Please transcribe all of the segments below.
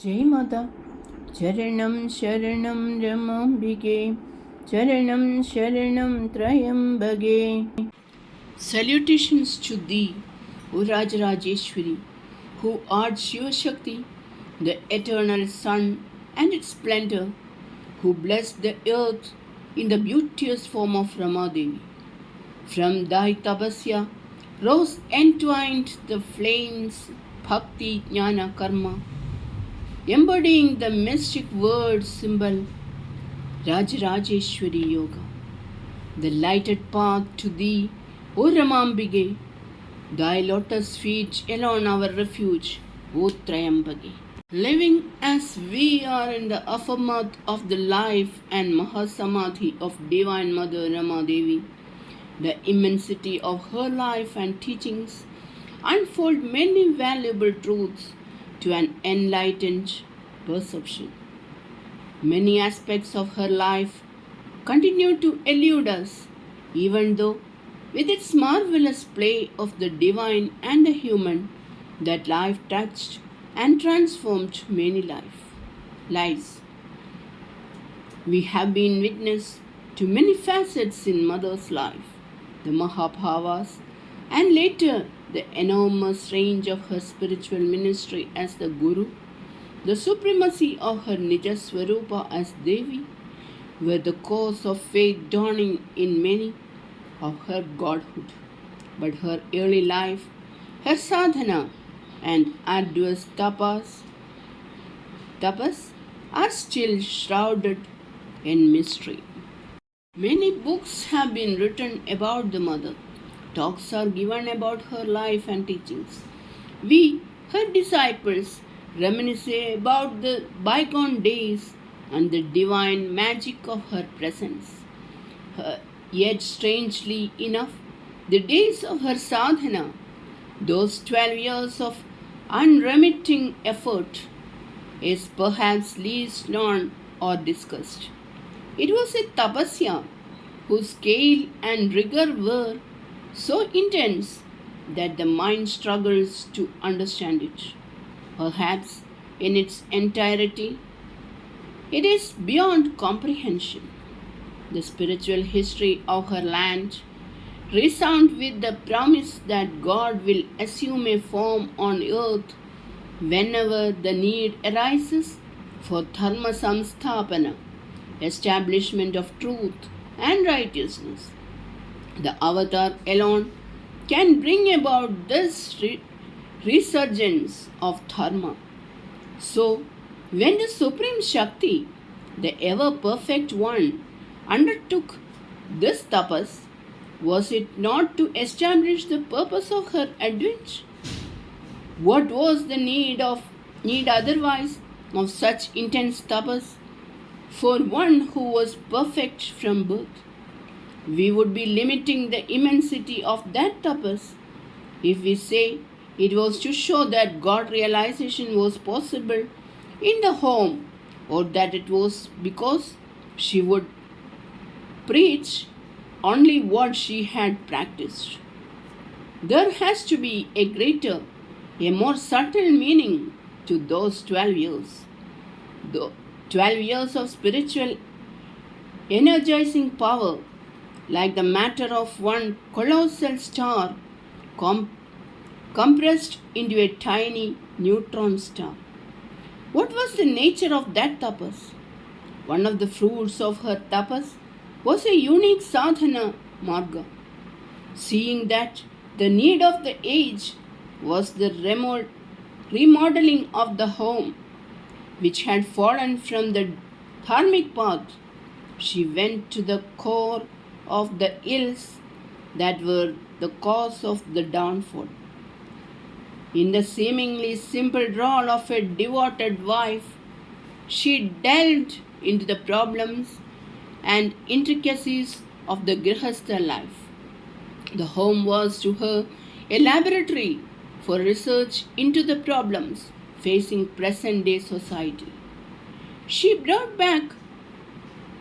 जय माता। चरणं शरणं रमाम्बिके, चरणं शरणं त्रयम्बके. Salutations to thee, O RAJARAJESWARI, who art Shiva Shakti, the eternal sun and its splendor, who blessed the earth in the beauteous form of Rama Devi. From thy tapasya rose entwined the flames Bhakti Jnana Karma, embodying the mystic word symbol RAJARAJESWARI Yoga. The lighted path to thee, O Ramambige, thy lotus feet alone our refuge, O Trayambage. Living as we are in the aftermath of the life and Mahasamadhi of Divine Mother Rama Devi, the immensity of her life and teachings unfold many valuable truths to an enlightened perception. Many aspects of her life continue to elude us, even though, with its marvelous play of the divine and the human, that life touched and transformed many lives. We have been witness to many facets in Mother's life, the Mahabhavas, and later the enormous range of her spiritual ministry as the Guru, the supremacy of her Nija Swarupa as Devi, were the cause of faith dawning in many of her godhood. But her early life, her sadhana, and arduous tapas are still shrouded in mystery. Many books have been written about the mother. Talks are given about her life and teachings. We, her disciples, reminisce about the bygone days and the divine magic of her presence. Yet, strangely enough, the days of her sadhana, those 12 years of unremitting effort, is perhaps least known or discussed. It was a tapasya whose scale and rigor were so intense that the mind struggles to understand it. Perhaps in its entirety, it is beyond comprehension. The spiritual history of her land resounds with the promise that God will assume a form on earth whenever the need arises for dharma samsthapana, establishment of truth and righteousness. The avatar alone can bring about this resurgence of dharma. So, when the Supreme Shakti, the ever perfect one, undertook this tapas, was it not to establish the purpose of her advent? What was the need otherwise of such intense tapas for one who was perfect from birth? We would be limiting the immensity of that tapas if we say it was to show that God realization was possible in the home, or that it was because she would preach only what she had practiced. There has to be a greater, a more subtle meaning to those 12 years. The 12 years of spiritual energizing power, like the matter of one colossal star compressed into a tiny neutron star. What was the nature of that tapas? One of the fruits of her tapas was a unique sadhana marga. Seeing that the need of the age was the remodeling of the home, which had fallen from the dharmic path, she went to the core of the ills that were the cause of the downfall. In the seemingly simple role of a devoted wife, she delved into the problems and intricacies of the Grihastha life. The home was to her a laboratory for research into the problems facing present day society. She brought back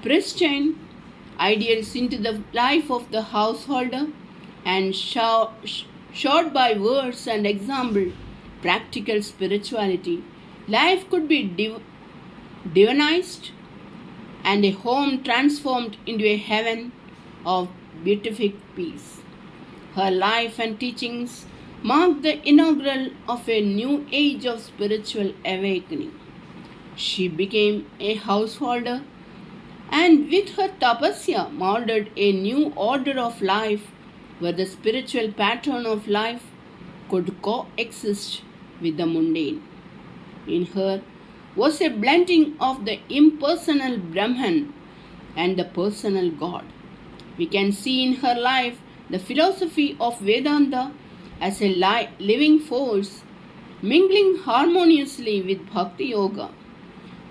pristine ideals into the life of the householder and showed by words and example practical spirituality life could be divinized and a home transformed into a heaven of beatific peace. Her life and teachings marked the inaugural of a new age of spiritual awakening. She became a householder and with her tapasya molded a new order of life where the spiritual pattern of life could coexist with the mundane. In her was a blending of the impersonal Brahman and the personal God. We can see in her life the philosophy of Vedanta as a living force mingling harmoniously with Bhakti Yoga.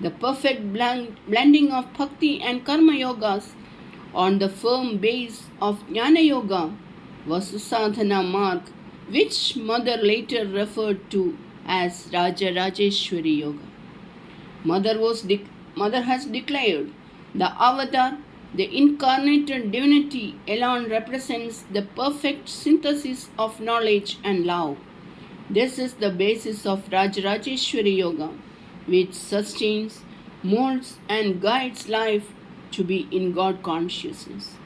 The perfect blending of Bhakti and Karma Yogas on the firm base of Jnana Yoga was the Sadhana mark which Mother later referred to as RAJARAJESWARI Yoga. Mother has declared the avatar, the incarnated divinity alone represents the perfect synthesis of knowledge and love. This is the basis of RAJARAJESWARI Yoga, which sustains, molds, and guides life to be in God consciousness.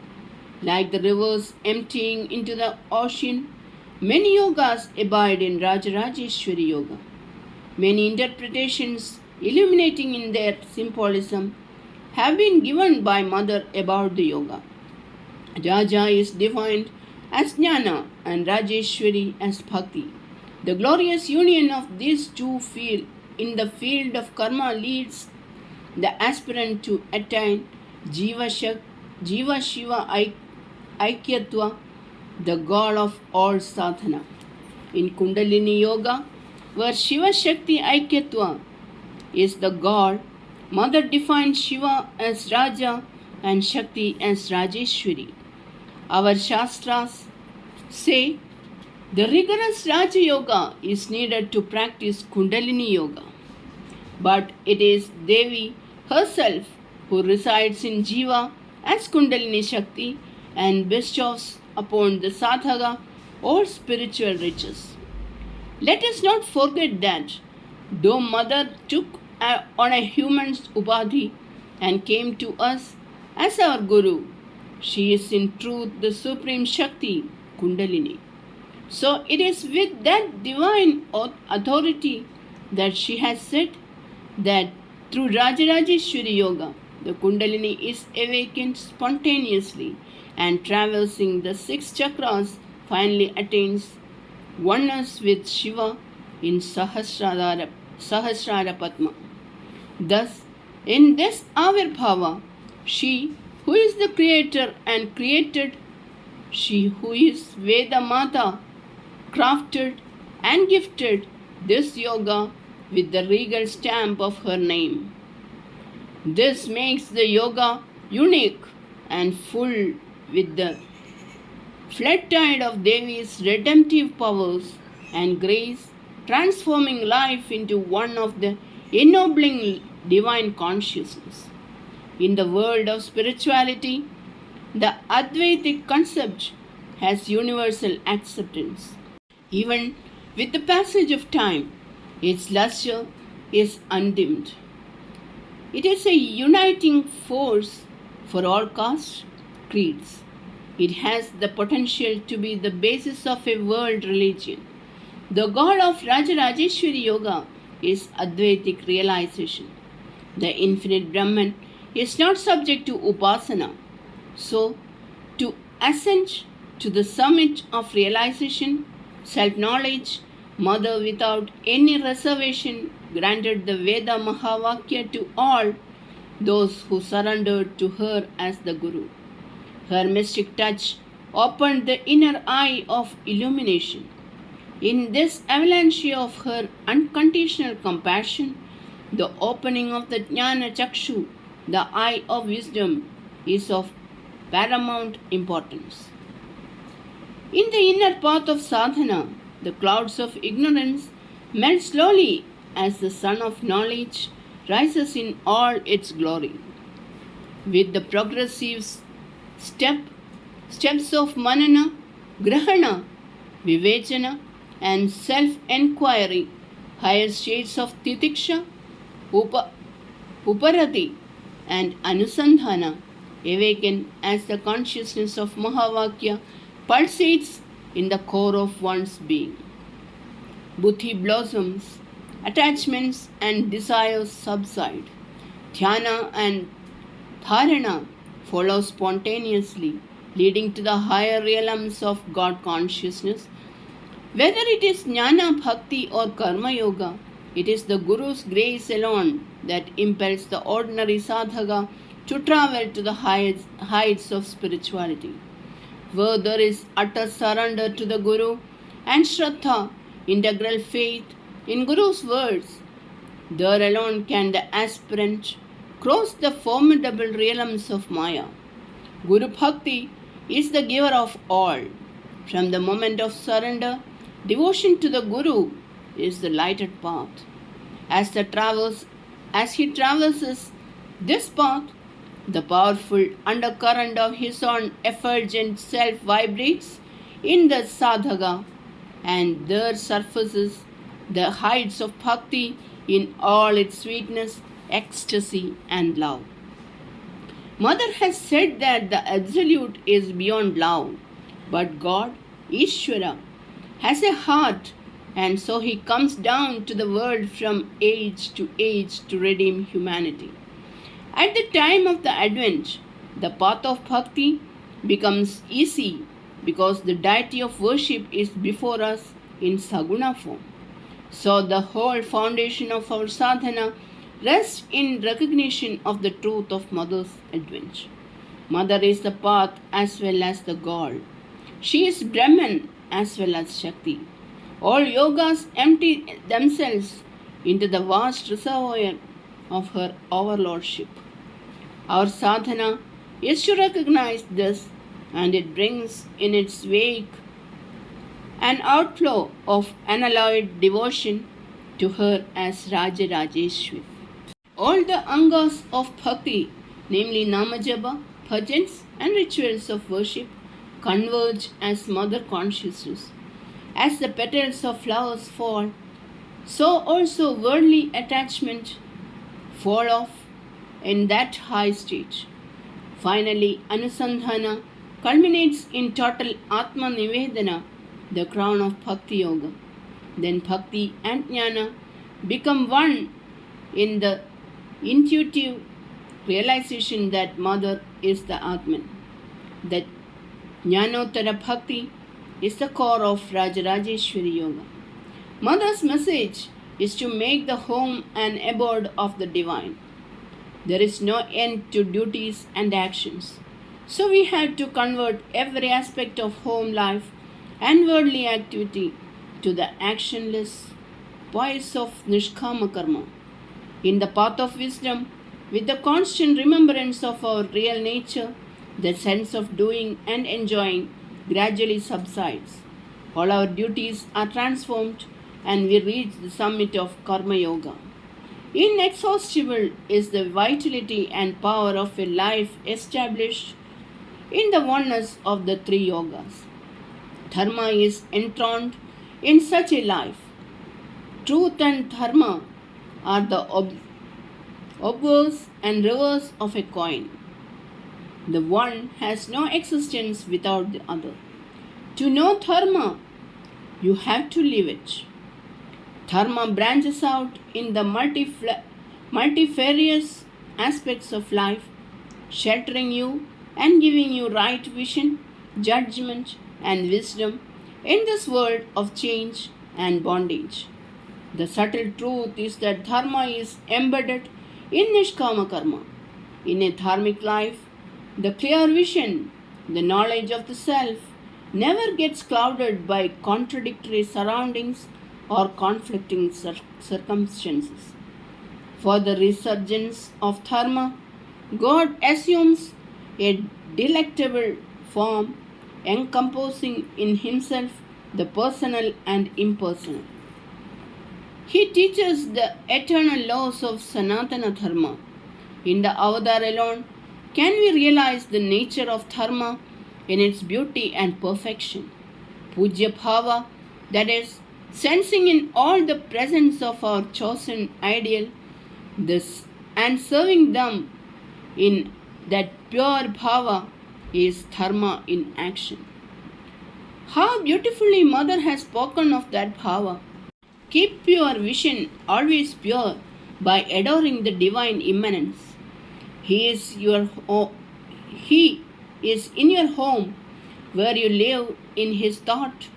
Like the rivers emptying into the ocean, many yogas abide in RAJARAJESWARI Yoga. Many interpretations illuminating in their symbolism have been given by Mother about the yoga. Raja is defined as Jnana and Rajeshwari as Bhakti. The glorious union of these two in the field of karma leads the aspirant to attain Jiva Shiva Aikyatva, the God of all sadhana. In Kundalini Yoga, where Shiva Shakti Aikyatva is the God, Mother defines Shiva as Raja and Shakti as Rajeshwari. Our Shastras say the rigorous Raja Yoga is needed to practice Kundalini Yoga. But it is Devi herself who resides in Jiva as Kundalini Shakti and bestows upon the sadhaka all spiritual riches. Let us not forget that though Mother took on a human's upadhi and came to us as our Guru, she is in truth the Supreme Shakti, Kundalini. So it is with that divine authority that she has said that through RAJARAJESWARI Yoga, the Kundalini is awakened spontaneously and traversing the 6 chakras finally attains oneness with Shiva in Sahasrara Padma. Thus, in this Avirbhava, she who is the creator and created, she who is Veda Mata, crafted and gifted this yoga with the regal stamp of her name. This makes the yoga unique and full with the flood tide of Devi's redemptive powers and grace, transforming life into one of the ennobling divine consciousness. In the world of spirituality, the Advaitic concept has universal acceptance. Even with the passage of time, its luster is undimmed. It is a uniting force for all castes, creeds. It has the potential to be the basis of a world religion. The God of RAJARAJESWARI Yoga is Advaitic realization. The infinite Brahman is not subject to upasana. So, to ascend to the summit of realization, self-knowledge, Mother without any reservation granted the Veda Mahavakya to all those who surrendered to her as the Guru. Her mystic touch opened the inner eye of illumination. In this avalanche of her unconditional compassion, the opening of the Jnana Chakshu, the eye of wisdom, is of paramount importance. In the inner path of sadhana, the clouds of ignorance melt slowly as the sun of knowledge rises in all its glory. With the progressive steps of manana, grahana, vivechana, and self-enquiry, Higher states of Titiksha, Uparati, and Anusandhana awaken as the consciousness of Mahavakya pulsates in the core of one's being. Buddhi blossoms, attachments and desires subside. Dhyana and Dharana follow spontaneously, leading to the higher realms of God consciousness. Whether it is Jnana, Bhakti, or Karma Yoga, it is the Guru's grace alone that impels the ordinary sadhaka to travel to the heights of spirituality. Where there is utter surrender to the Guru and Shraddha, integral faith in Guru's words, there alone can the aspirant cross the formidable realms of Maya. Guru Bhakti is the giver of all. From the moment of surrender, devotion to the Guru is the lighted path. As he traverses this path, the powerful undercurrent of his own effulgent self vibrates in the sadhaka, and there surfaces the heights of bhakti in all its sweetness, ecstasy, and love. Mother has said that the Absolute is beyond love, but God, Ishvara, has a heart, and so he comes down to the world from age to redeem humanity. At the time of the Advent, the path of bhakti becomes easy because the deity of worship is before us in Saguna form. So the whole foundation of our sadhana rests in recognition of the truth of Mother's advent. Mother is the path as well as the God. She is Brahman as well as Shakti. All yogas empty themselves into the vast reservoir of her overlordship. Our sadhana is to recognize this, and it brings in its wake an outflow of unalloyed devotion to her as RAJARAJESWARI. All the angas of bhakti, namely namajapa, bhajans, and rituals of worship, converge as mother consciousness. As the petals of flowers fall, so also worldly attachment fall off in that high stage. Finally, Anusandhana culminates in total Atma Nivedana, the crown of Bhakti Yoga. Then Bhakti and Jnana become one in the intuitive realization that Mother is the Atman. That Jnanottara Bhakti is the core of RAJARAJESWARI Yoga. Mother's message is to make the home an abode of the divine. There is no end to duties and actions. So we have to convert every aspect of home life and worldly activity to the actionless poise of Nishkama Karma. In the path of wisdom, with the constant remembrance of our real nature, the sense of doing and enjoying gradually subsides. All our duties are transformed and we reach the summit of Karma Yoga. Inexhaustible is the vitality and power of a life established in the oneness of the three yogas. Dharma is enthroned in such a life. Truth and dharma are the obverse and reverse of a coin. The one has no existence without the other. To know dharma, you have to live it. Dharma branches out in the multifarious aspects of life, sheltering you and giving you right vision, judgment, and wisdom in this world of change and bondage. The subtle truth is that dharma is embedded in Nishkama Karma. In a dharmic life, the clear vision, the knowledge of the self, never gets clouded by contradictory surroundings or conflicting circumstances. For the resurgence of dharma, God assumes a delectable form encompassing in himself the personal and impersonal. He teaches the eternal laws of Sanatana Dharma. In the avatar alone can we realize the nature of dharma in its beauty and perfection. Pujya Bhava, that is, sensing in all the presence of our chosen ideal, this and serving them in that pure bhava is dharma in action. How beautifully Mother has spoken of that bhava. Keep your vision always pure by adoring the divine immanence. He is He is in your home where you live in His thought.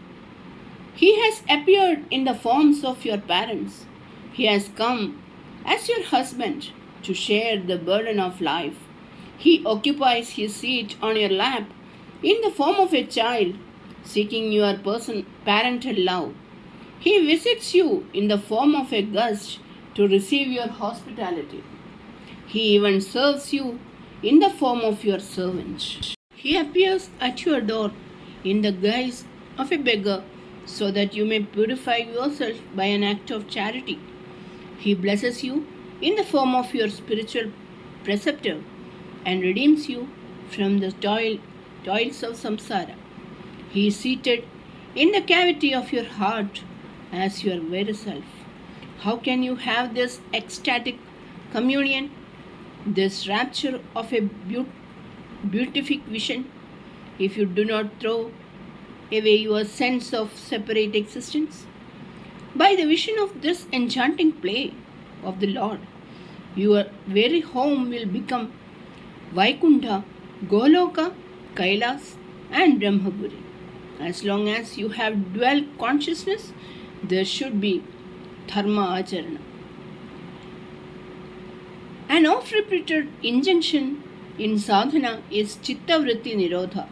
He has appeared in the forms of your parents. He has come as your husband to share the burden of life. He occupies His seat on your lap in the form of a child, seeking your parental love. He visits you in the form of a guest to receive your hospitality. He even serves you in the form of your servant. He appears at your door in the guise of a beggar so that you may purify yourself by an act of charity. He blesses you in the form of your spiritual preceptor and redeems you from the toils of samsara. He is seated in the cavity of your heart as your very self. How can you have this ecstatic communion, this rapture of a beatific vision, if you do not throw away your sense of separate existence? By the vision of this enchanting play of the Lord, your very home will become Vaikuntha, Goloka, Kailas, and Brahmapuri. As long as you have dual consciousness, there should be dharma acharana. An oft-repeated injunction in sadhana is chitta vritti nirodha,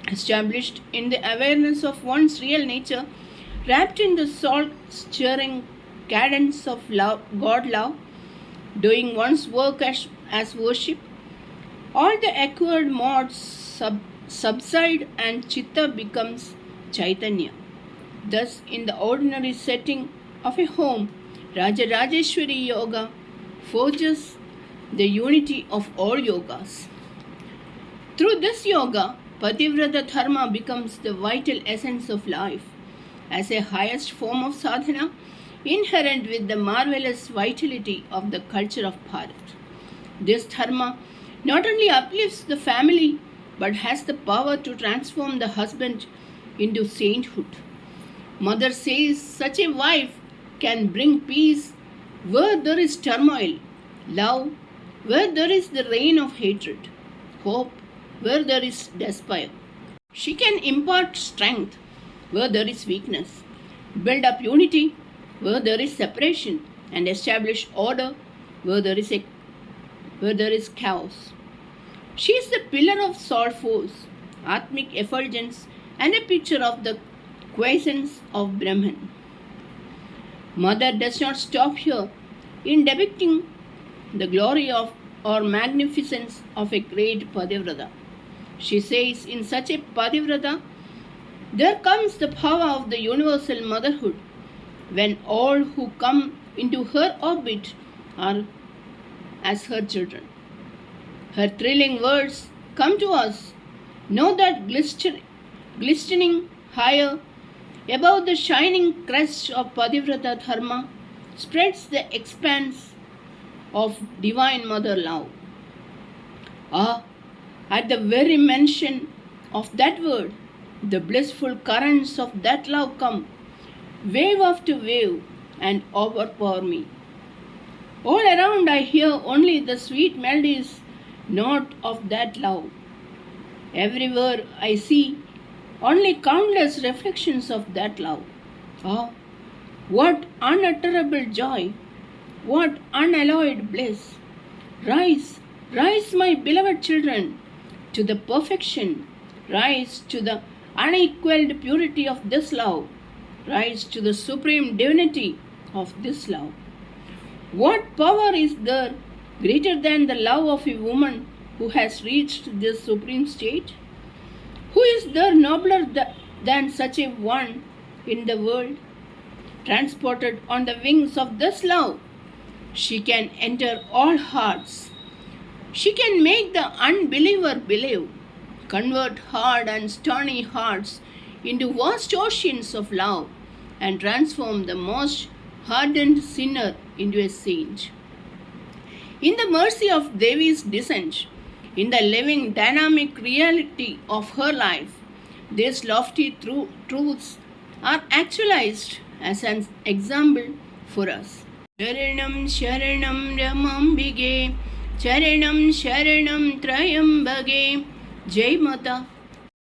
established in the awareness of one's real nature, wrapped in the soul-stirring cadence of love, God love, doing one's work as worship. All the acquired modes subside and chitta becomes chaitanya. Thus, in the ordinary setting of a home, RAJARAJESWARI yoga forges the unity of all yogas. Through this yoga, Pativrata Dharma becomes the vital essence of life, as a highest form of sadhana, inherent with the marvelous vitality of the culture of Bharat. This dharma not only uplifts the family but has the power to transform the husband into sainthood. Mother says such a wife can bring peace where there is turmoil, love where there is the reign of hatred, hope where there is despair. She can impart strength where there is weakness, build up unity where there is separation, and establish order where there is chaos. She is the pillar of soul force, atmic effulgence, and a picture of the quiescence of Brahman. Mother does not stop here in depicting the glory of or magnificence of a great Pativrata. She says in such a Pativrata, there comes the power of the universal motherhood when all who come into her orbit are as her children. Her thrilling words come to us. Know that glistening higher above the shining crest of Pativrata Dharma spreads the expanse of Divine Mother love. At the very mention of that word, the blissful currents of that love come, wave after wave, and overpower me. All around I hear only the sweet melodies note of that love. Everywhere I see only countless reflections of that love. What unutterable joy! What unalloyed bliss! Rise, rise, my beloved children, to the perfection. Rise to the unequaled purity of this love. Rise to the supreme divinity of this love. What power is there greater than the love of a woman who has reached this supreme state? Who is there nobler than such a one in the world? Transported on the wings of this love, she can enter all hearts. She can make the unbeliever believe, convert hard and stony hearts into vast oceans of love, and transform the most hardened sinner into a saint. In the mercy of Devi's descent, in the living dynamic reality of her life, these lofty truths are actualized as an example for us. Sharanam Sharanam Ramambige Charanam Sharanam Trayambage. Jai Mata.